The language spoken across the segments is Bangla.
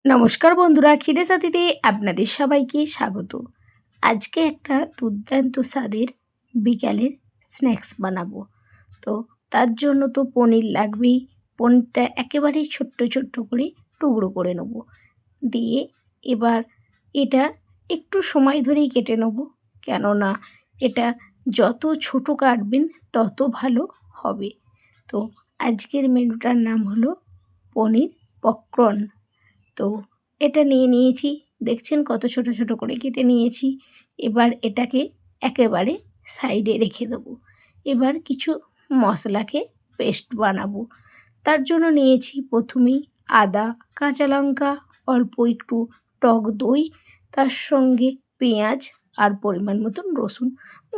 নমস্কার বন্ধুরা, খিদে সাথীতে আপনাদের সবাইকে স্বাগত। আজকে একটা দুর্দান্ত স্বাদের বিকালের স্ন্যাক্স বানাবো। তো তার জন্য তো পনির লাগবেই। পনিরটা একেবারেই ছোট্ট ছোট্ট করে টুকরো করে নেব। দিয়ে এবার এটা একটু সময় ধরেই কেটে নেব, কেননা এটা যত ছোট কাটবেন তত ভালো হবে। তো আজকের মেনুটার নাম হলো পনির পকরন। তো এটা নিয়ে নিয়েছি, দেখছেন কত ছোট ছোট করে কেটে নিয়েছি। এবার এটাকে একেবারে সাইডে রেখে দেবো। এবার কিছু মশলাকে পেস্ট বানাবো। তার জন্য নিয়েছি প্রথমেই আদা, কাঁচা লঙ্কা, অল্প একটু টক দই, তার সঙ্গে পেঁয়াজ আর পরিমাণ মতন রসুন,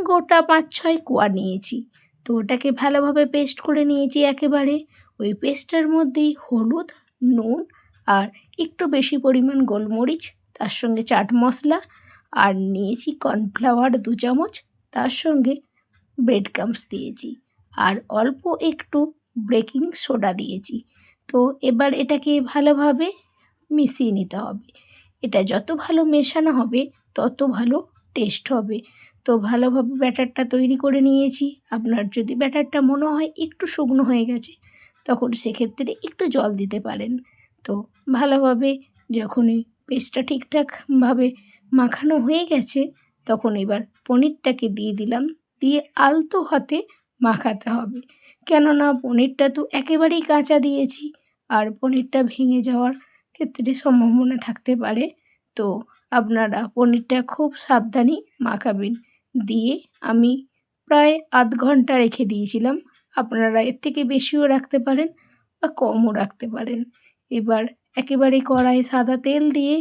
গোটা ৫-৬ কোয়া নিয়েছি। তো ওটাকে ভালোভাবে পেস্ট করে নিয়েছি একেবারে। ওই পেস্টটার মধ্যেই হলুদ, নুন আর একটু বেশি পরিমাণ গোলমরিচ, তার সঙ্গে চাট মশলা, আর নিয়েছি কর্নফ্লাওয়ার ২ চামচ, তার সঙ্গে ব্রেড ক্রাম্বস দিয়েছি, আর অল্প একটু বেকিং সোডা দিয়েছি। তো এবার এটাকে ভালোভাবে মিশিয়ে নিতে হবে। এটা যত ভালো মেশানো হবে তত ভালো টেস্ট হবে। তো ভালোভাবে ব্যাটারটা তৈরি করে নিয়েছি। আপনার যদি ব্যাটারটা মনে হয় একটু শুকনো হয়ে গেছে, তখন সেক্ষেত্রে একটু জল দিতে পারেন। তো ভালোভাবে যখনই পেস্টটা ঠিকঠাকভাবে মাখানো হয়ে গেছে, তখন এবার পনিরটাকে দিয়ে দিলাম। দিয়ে আলতো হাতে মাখাতে হবে, কেননা পনিরটা তো একেবারেই কাঁচা দিয়েছি, আর পনিরটা ভেঙে যাওয়ার ক্ষেত্রে সম্ভাবনা থাকতে পারে। তো আপনারা পনিরটা খুব সাবধানে মাখাবেন। দিয়ে আমি প্রায় আধ ঘন্টা রেখে দিয়েছিলাম। আপনারা এর থেকে বেশিও রাখতে পারেন বা কমও রাখতে পারেন। এবার একেবারে কড়াইয়ে সাদা তেল দিয়ে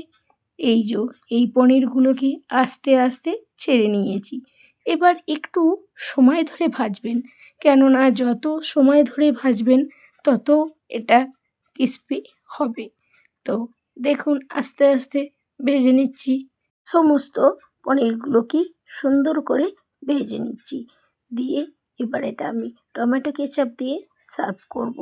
এই পনিরগুলোকে আস্তে আস্তে ছেড়ে নিয়েছি। এবার একটু সময় ধরে ভাজবেন, কেননা যত সময় ধরে ভাজবেন তত এটা ক্রিস্পি হবে। তো দেখুন আস্তে আস্তে ভেজে নিচ্ছি। সমস্ত পনিরগুলোকে সুন্দর করে ভেজে নিচ্ছি। দিয়ে এবার এটা আমি টমেটো কেচাপ দিয়ে সার্ভ করব।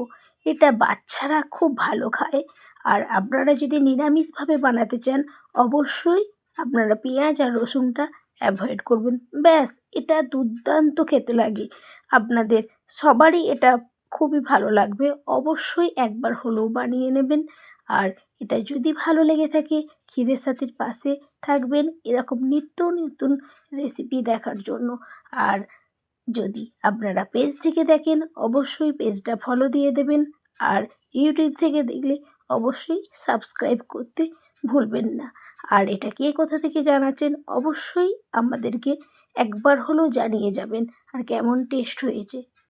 এটা বাচ্চারা খুব ভালো খায়। আর আপনারা যদি নিরামিষভাবে বানাতে চান, অবশ্যই আপনারা পেঁয়াজ আর রসুনটা অ্যাভয়েড করবেন। ব্যাস, এটা দুর্দান্ত খেতে লাগে। আপনাদের সবারই এটা খুবই ভালো লাগবে। অবশ্যই একবার হলেও বানিয়ে নেবেন। আর এটা যদি ভালো লেগে থাকে, খিদের সাথীর পাশে থাকবেন এরকম নিত্য নতুন রেসিপি দেখার জন্য। আর যদি আপনারা পেজ থেকে দেখেন, অবশ্যই পেজটা ফলো দিয়ে দেবেন। আর ইউটিউব থেকে দেখলে অবশ্যই সাবস্ক্রাইব করতে ভুলবেন না। আর এটা কে কোথা থেকে জানাচ্ছেন অবশ্যই আমাদেরকে একবার হলেও জানিয়ে যাবেন, আর কেমন টেস্ট হয়েছে।